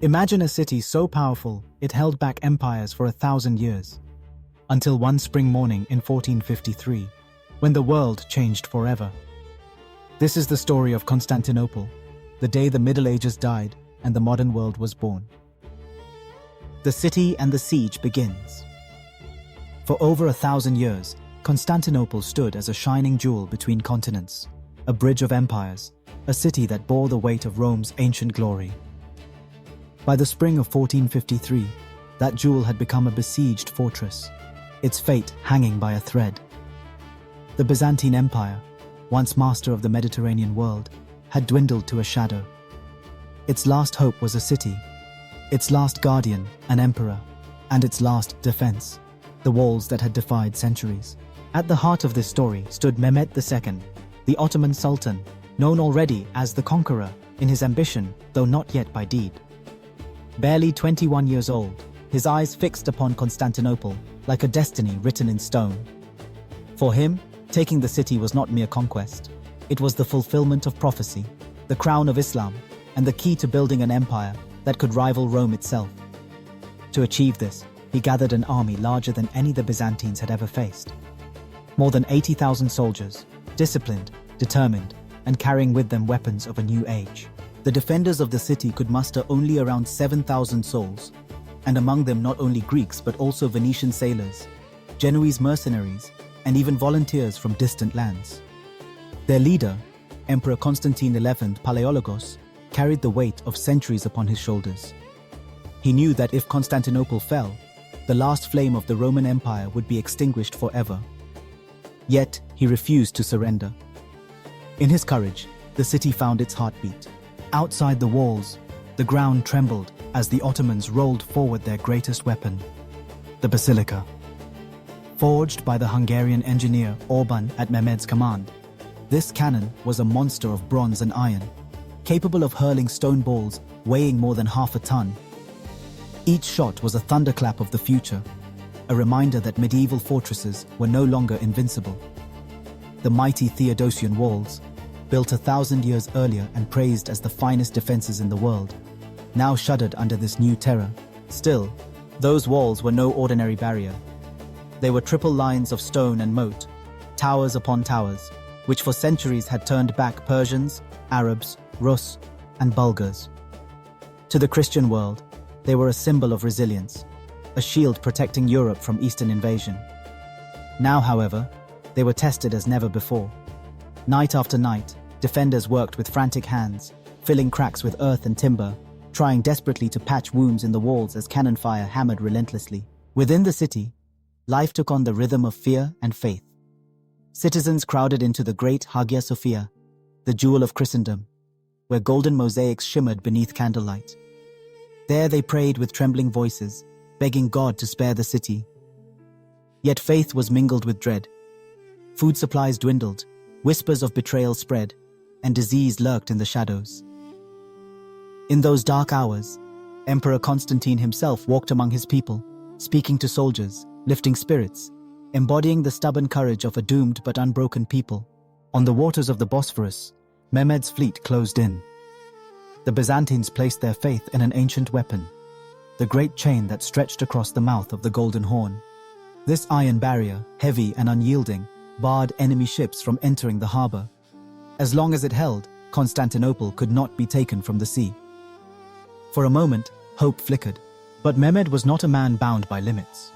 Imagine a city so powerful it held back empires for 1,000 years, until one spring morning in 1453, when the world changed forever. This is the story of Constantinople, the day the Middle Ages died and the modern world was born. The city and the siege begins. For over 1,000 years, Constantinople stood as a shining jewel between continents, a bridge of empires, a city that bore the weight of Rome's ancient glory. By the spring of 1453, that jewel had become a besieged fortress, its fate hanging by a thread. The Byzantine Empire, once master of the Mediterranean world, had dwindled to a shadow. Its last hope was a city, its last guardian, an emperor, and its last defense, the walls that had defied centuries. At the heart of this story stood Mehmed II, the Ottoman Sultan, known already as the Conqueror in his ambition, though not yet by deed. Barely 21 years old, his eyes fixed upon Constantinople like a destiny written in stone. For him, taking the city was not mere conquest. It was the fulfillment of prophecy, the crown of Islam, and the key to building an empire that could rival Rome itself. To achieve this, he gathered an army larger than any the Byzantines had ever faced. More than 80,000 soldiers, disciplined, determined, and carrying with them weapons of a new age. The defenders of the city could muster only around 7,000 souls, and among them not only Greeks but also Venetian sailors, Genoese mercenaries, and even volunteers from distant lands. Their leader, Emperor Constantine XI Palaiologos, carried the weight of centuries upon his shoulders. He knew that if Constantinople fell, the last flame of the Roman Empire would be extinguished forever. Yet, he refused to surrender. In his courage, the city found its heartbeat. Outside the walls, the ground trembled as the Ottomans rolled forward their greatest weapon, the Basilica. Forged by the Hungarian engineer Orban at Mehmed's command, this cannon was a monster of bronze and iron, capable of hurling stone balls weighing more than half a ton. Each shot was a thunderclap of the future, a reminder that medieval fortresses were no longer invincible. The mighty Theodosian walls, built 1,000 years earlier and praised as the finest defenses in the world, now shuddered under this new terror. Still, those walls were no ordinary barrier. They were triple lines of stone and moat, towers upon towers, which for centuries had turned back Persians, Arabs, Rus, and Bulgars. To the Christian world, they were a symbol of resilience, a shield protecting Europe from Eastern invasion. Now, however, they were tested as never before. Night after night, defenders worked with frantic hands, filling cracks with earth and timber, trying desperately to patch wounds in the walls as cannon fire hammered relentlessly. Within the city, life took on the rhythm of fear and faith. Citizens crowded into the great Hagia Sophia, the jewel of Christendom, where golden mosaics shimmered beneath candlelight. There they prayed with trembling voices, begging God to spare the city. Yet faith was mingled with dread. Food supplies dwindled, whispers of betrayal spread, and disease lurked in the shadows. In those dark hours, Emperor Constantine himself walked among his people, speaking to soldiers, lifting spirits, embodying the stubborn courage of a doomed but unbroken people. On the waters of the Bosphorus, Mehmed's fleet closed in. The Byzantines placed their faith in an ancient weapon, the great chain that stretched across the mouth of the Golden Horn. This iron barrier, heavy and unyielding, barred enemy ships from entering the harbor. As long as it held, Constantinople could not be taken from the sea. For a moment, hope flickered, but Mehmed was not a man bound by limits.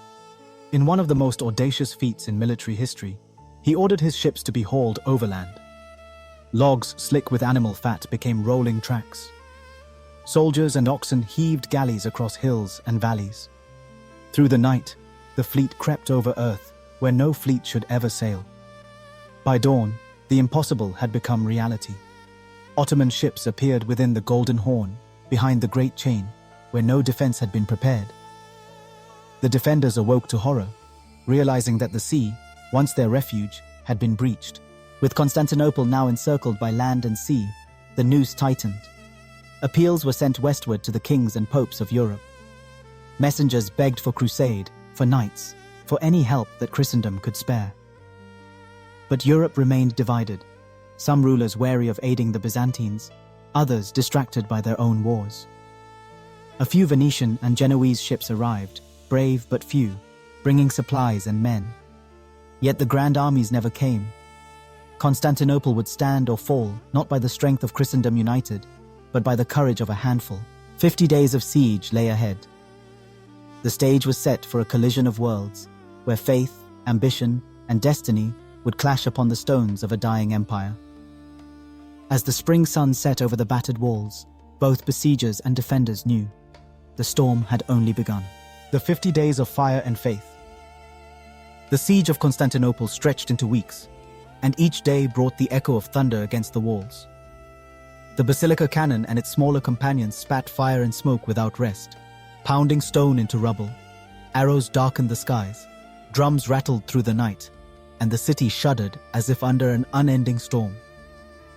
In one of the most audacious feats in military history, he ordered his ships to be hauled overland. Logs slick with animal fat became rolling tracks. Soldiers and oxen heaved galleys across hills and valleys. Through the night, the fleet crept over earth where no fleet should ever sail. By dawn, the impossible had become reality. Ottoman ships appeared within the Golden Horn, behind the great chain, where no defense had been prepared. The defenders awoke to horror, realizing that the sea, once their refuge, had been breached. With Constantinople now encircled by land and sea, the noose tightened. Appeals were sent westward to the kings and popes of Europe. Messengers begged for crusade, for knights, for any help that Christendom could spare. But Europe remained divided, some rulers wary of aiding the Byzantines, others distracted by their own wars. A few Venetian and Genoese ships arrived, brave but few, bringing supplies and men. Yet the grand armies never came. Constantinople would stand or fall, not by the strength of Christendom united, but by the courage of a handful. 50 days of siege lay ahead. The stage was set for a collision of worlds, where faith, ambition, and destiny would clash upon the stones of a dying empire. As the spring sun set over the battered walls, both besiegers and defenders knew the storm had only begun. The 50 days of fire and faith. The siege of Constantinople stretched into weeks, and each day brought the echo of thunder against the walls. The Basilica cannon and its smaller companions spat fire and smoke without rest, pounding stone into rubble. Arrows darkened the skies, drums rattled through the night, and the city shuddered as if under an unending storm.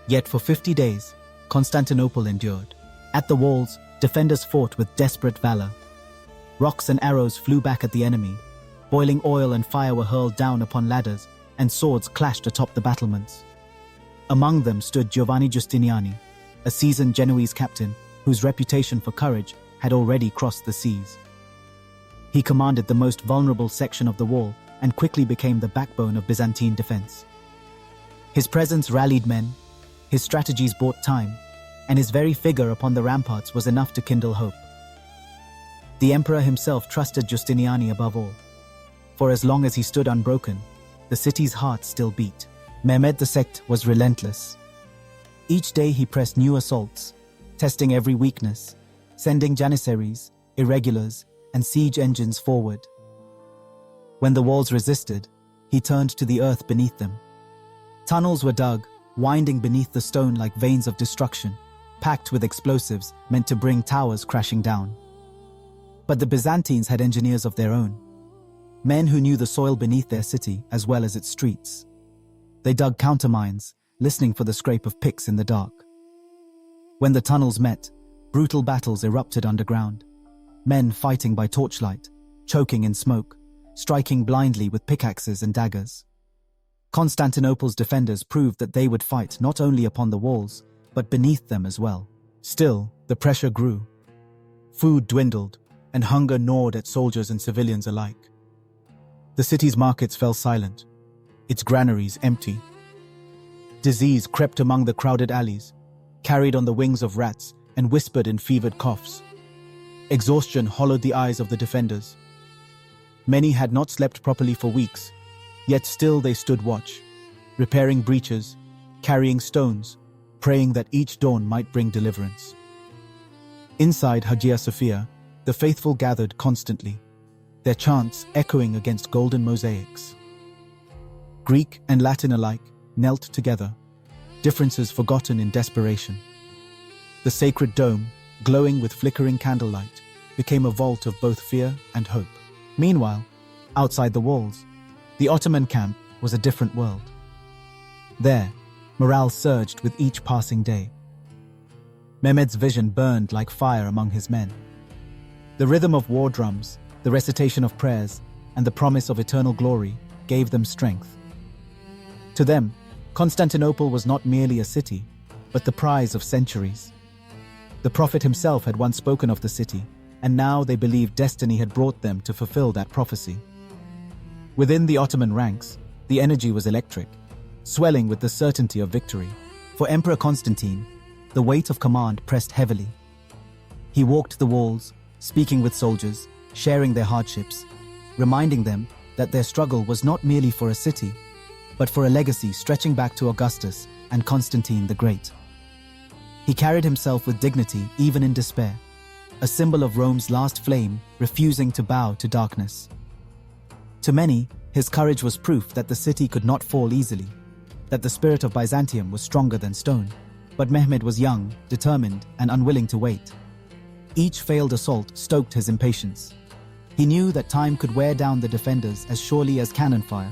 Yet for 50 days, Constantinople endured. At the walls, defenders fought with desperate valor. Rocks and arrows flew back at the enemy. Boiling oil and fire were hurled down upon ladders, and swords clashed atop the battlements. Among them stood Giovanni Giustiniani, a seasoned Genoese captain whose reputation for courage had already crossed the seas. He commanded the most vulnerable section of the wall and quickly became the backbone of Byzantine defense. His presence rallied men, his strategies bought time, and his very figure upon the ramparts was enough to kindle hope. The emperor himself trusted Giustiniani above all. For as long as he stood unbroken, the city's heart still beat. Mehmed II was relentless. Each day he pressed new assaults, testing every weakness, sending janissaries, irregulars, and siege engines forward. When the walls resisted, he turned to the earth beneath them. Tunnels were dug, winding beneath the stone like veins of destruction, packed with explosives meant to bring towers crashing down. But the Byzantines had engineers of their own, men who knew the soil beneath their city as well as its streets. They dug countermines, listening for the scrape of picks in the dark. When the tunnels met, brutal battles erupted underground, men fighting by torchlight, choking in smoke, striking blindly with pickaxes and daggers. Constantinople's defenders proved that they would fight not only upon the walls, but beneath them as well. Still, the pressure grew. Food dwindled, and hunger gnawed at soldiers and civilians alike. The city's markets fell silent, its granaries empty. Disease crept among the crowded alleys, carried on the wings of rats and whispered in fevered coughs. Exhaustion hollowed the eyes of the defenders. Many had not slept properly for weeks, yet still they stood watch, repairing breaches, carrying stones, praying that each dawn might bring deliverance. Inside Hagia Sophia, the faithful gathered constantly, their chants echoing against golden mosaics. Greek and Latin alike knelt together, differences forgotten in desperation. The sacred dome, glowing with flickering candlelight, became a vault of both fear and hope. Meanwhile, outside the walls, the Ottoman camp was a different world. There, morale surged with each passing day. Mehmed's vision burned like fire among his men. The rhythm of war drums, the recitation of prayers, and the promise of eternal glory gave them strength. To them, Constantinople was not merely a city, but the prize of centuries. The prophet himself had once spoken of the city, and now they believed destiny had brought them to fulfill that prophecy. Within the Ottoman ranks, the energy was electric, swelling with the certainty of victory. For Emperor Constantine, the weight of command pressed heavily. He walked the walls, speaking with soldiers, sharing their hardships, reminding them that their struggle was not merely for a city, but for a legacy stretching back to Augustus and Constantine the Great. He carried himself with dignity even in despair, a symbol of Rome's last flame refusing to bow to darkness. To many, his courage was proof that the city could not fall easily, that the spirit of Byzantium was stronger than stone. But Mehmed was young, determined, and unwilling to wait. Each failed assault stoked his impatience. He knew that time could wear down the defenders as surely as cannon fire,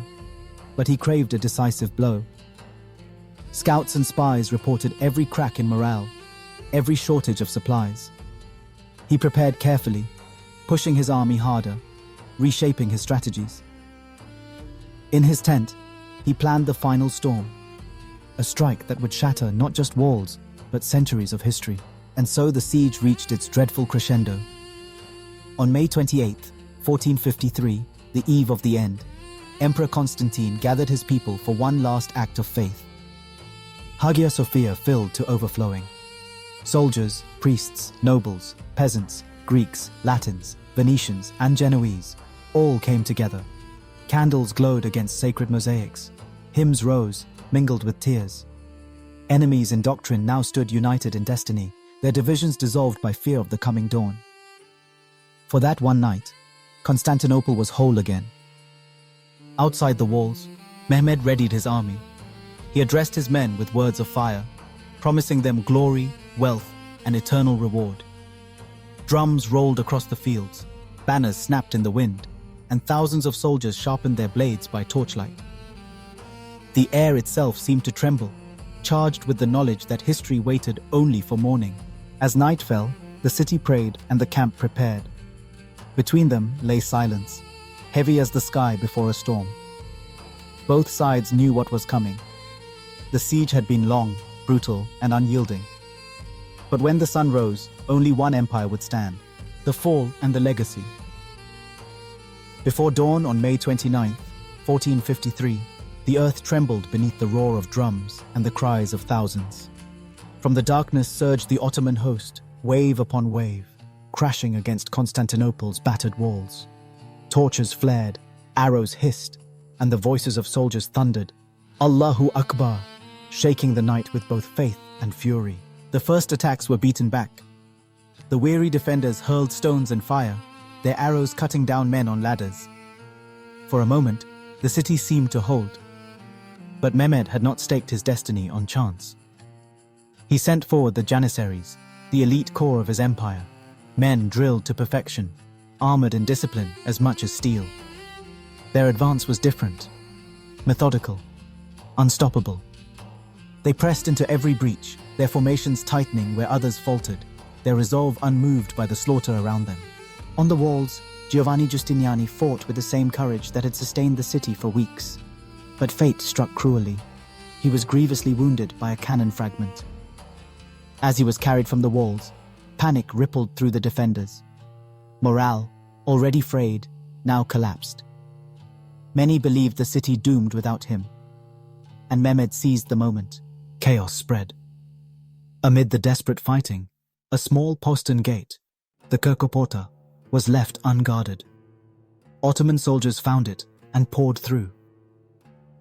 but he craved a decisive blow. Scouts and spies reported every crack in morale, every shortage of supplies. He prepared carefully, pushing his army harder, reshaping his strategies. In his tent, he planned the final storm, a strike that would shatter not just walls, but centuries of history. And so the siege reached its dreadful crescendo. On May 28, 1453, the eve of the end, Emperor Constantine gathered his people for one last act of faith. Hagia Sophia filled to overflowing. Soldiers, priests, nobles, peasants, Greeks, Latins, Venetians, and Genoese all came together. Candles glowed against sacred mosaics. Hymns rose, mingled with tears. Enemies in doctrine now stood united in destiny, their divisions dissolved by fear of the coming dawn. For that one night, Constantinople was whole again. Outside the walls, Mehmed readied his army. He addressed his men with words of fire, promising them glory, wealth, and eternal reward. Drums rolled across the fields, banners snapped in the wind, and thousands of soldiers sharpened their blades by torchlight. The air itself seemed to tremble, charged with the knowledge that history waited only for morning. As night fell, the city prayed and the camp prepared. Between them lay silence, heavy as the sky before a storm. Both sides knew what was coming. The siege had been long, brutal, and unyielding. But when the sun rose, only one empire would stand: the fall and the legacy. Before dawn on May 29, 1453, the earth trembled beneath the roar of drums and the cries of thousands. From the darkness surged the Ottoman host, wave upon wave, crashing against Constantinople's battered walls. Torches flared, arrows hissed, and the voices of soldiers thundered, "Allahu Akbar," shaking the night with both faith and fury. The first attacks were beaten back. The weary defenders hurled stones and fire, their arrows cutting down men on ladders. For a moment, the city seemed to hold. But Mehmed had not staked his destiny on chance. He sent forward the Janissaries, the elite core of his empire, men drilled to perfection, armored in discipline as much as steel. Their advance was different, methodical, unstoppable. They pressed into every breach, their formations tightening where others faltered, their resolve unmoved by the slaughter around them. On the walls, Giovanni Giustiniani fought with the same courage that had sustained the city for weeks. But fate struck cruelly. He was grievously wounded by a cannon fragment. As he was carried from the walls, panic rippled through the defenders. Morale, already frayed, now collapsed. Many believed the city doomed without him. And Mehmed seized the moment. Chaos spread. Amid the desperate fighting, a small postern gate, the Kirkoporta, was left unguarded. Ottoman soldiers found it and poured through.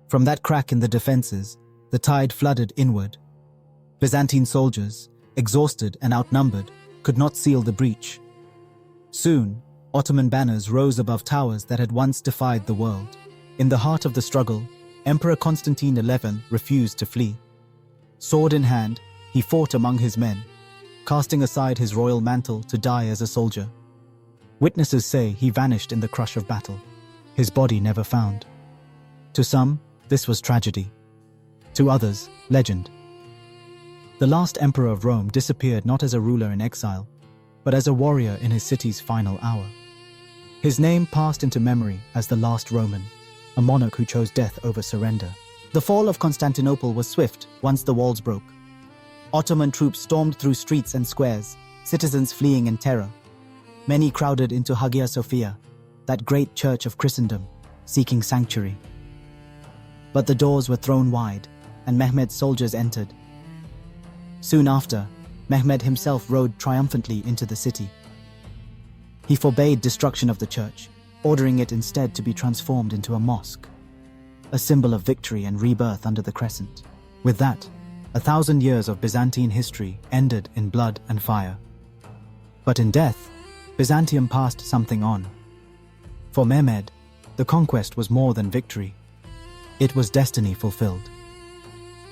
From that crack in the defenses, the tide flooded inward. Byzantine soldiers, exhausted and outnumbered, could not seal the breach. Soon, Ottoman banners rose above towers that had once defied the world. In the heart of the struggle, Emperor Constantine XI refused to flee. Sword in hand, he fought among his men, casting aside his royal mantle to die as a soldier. Witnesses say he vanished in the crush of battle, his body never found. To some, this was tragedy. To others, legend. The last emperor of Rome disappeared not as a ruler in exile, but as a warrior in his city's final hour. His name passed into memory as the last Roman, a monarch who chose death over surrender. The fall of Constantinople was swift once the walls broke. Ottoman troops stormed through streets and squares, citizens fleeing in terror. Many crowded into Hagia Sophia, that great church of Christendom, seeking sanctuary. But the doors were thrown wide, and Mehmed's soldiers entered. Soon after, Mehmed himself rode triumphantly into the city. He forbade destruction of the church, ordering it instead to be transformed into a mosque, a symbol of victory and rebirth under the crescent. With that, 1,000 years of Byzantine history ended in blood and fire. But in death, Byzantium passed something on. For Mehmed, the conquest was more than victory. It was destiny fulfilled.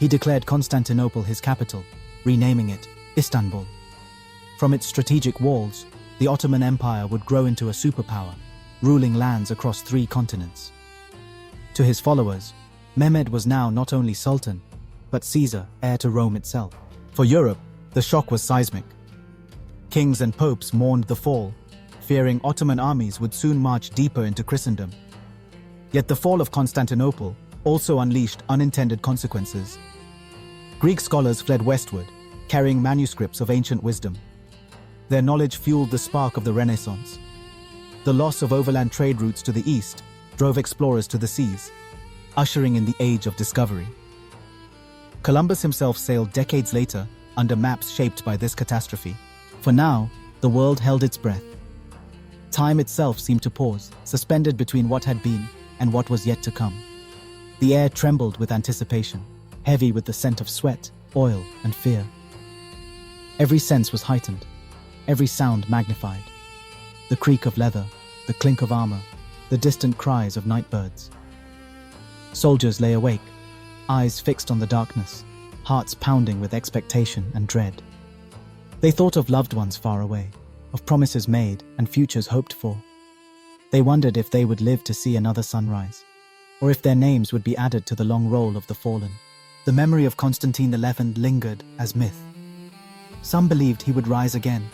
He declared Constantinople his capital, renaming it Istanbul. From its strategic walls, the Ottoman Empire would grow into a superpower, ruling lands across 3 continents. To his followers, Mehmed was now not only Sultan, but Caesar, heir to Rome itself. For Europe, the shock was seismic. Kings and popes mourned the fall, fearing Ottoman armies would soon march deeper into Christendom. Yet the fall of Constantinople also unleashed unintended consequences. Greek scholars fled westward, carrying manuscripts of ancient wisdom. Their knowledge fueled the spark of the Renaissance. The loss of overland trade routes to the east drove explorers to the seas, ushering in the age of discovery. Columbus himself sailed decades later under maps shaped by this catastrophe. For now, the world held its breath. Time itself seemed to pause, suspended between what had been and what was yet to come. The air trembled with anticipation, heavy with the scent of sweat, oil, and fear. Every sense was heightened, every sound magnified. The creak of leather, the clink of armor, the distant cries of night birds. Soldiers lay awake, eyes fixed on the darkness, hearts pounding with expectation and dread. They thought of loved ones far away, of promises made and futures hoped for. They wondered if they would live to see another sunrise, or if their names would be added to the long roll of the fallen. The memory of Constantine XI lingered as myth. Some believed he would rise again,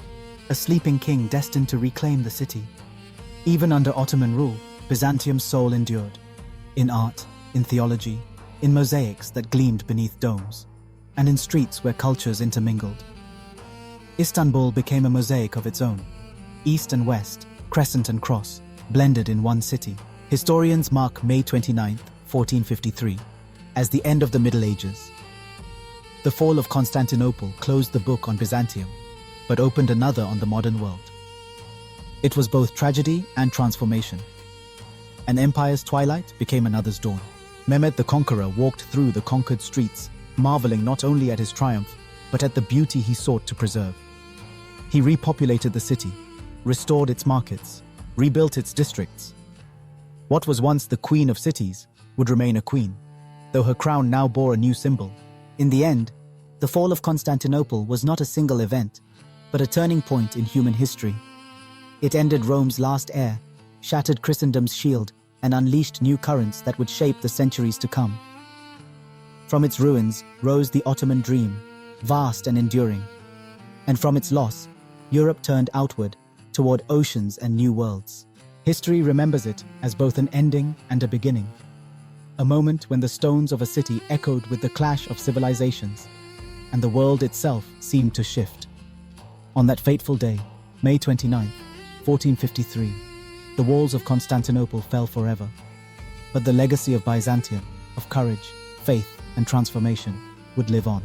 a sleeping king destined to reclaim the city. Even under Ottoman rule, Byzantium's soul endured, in art, in theology, in mosaics that gleamed beneath domes, and in streets where cultures intermingled. Istanbul became a mosaic of its own. East and west, crescent and cross, blended in one city. Historians mark May 29, 1453, as the end of the Middle Ages. The fall of Constantinople closed the book on Byzantium, but opened another on the modern world. It was both tragedy and transformation. An empire's twilight became another's dawn. Mehmed the Conqueror walked through the conquered streets, marveling not only at his triumph, but at the beauty he sought to preserve. He repopulated the city, restored its markets, rebuilt its districts. What was once the queen of cities would remain a queen, though her crown now bore a new symbol. In the end, the fall of Constantinople was not a single event, but a turning point in human history. It ended Rome's last heir, shattered Christendom's shield, and unleashed new currents that would shape the centuries to come. From its ruins rose the Ottoman dream, vast and enduring. And from its loss, Europe turned outward, toward oceans and new worlds. History remembers it as both an ending and a beginning. A moment when the stones of a city echoed with the clash of civilizations, and the world itself seemed to shift. On that fateful day, May 29, 1453, the walls of Constantinople fell forever. But the legacy of Byzantium, of courage, faith, and transformation, would live on.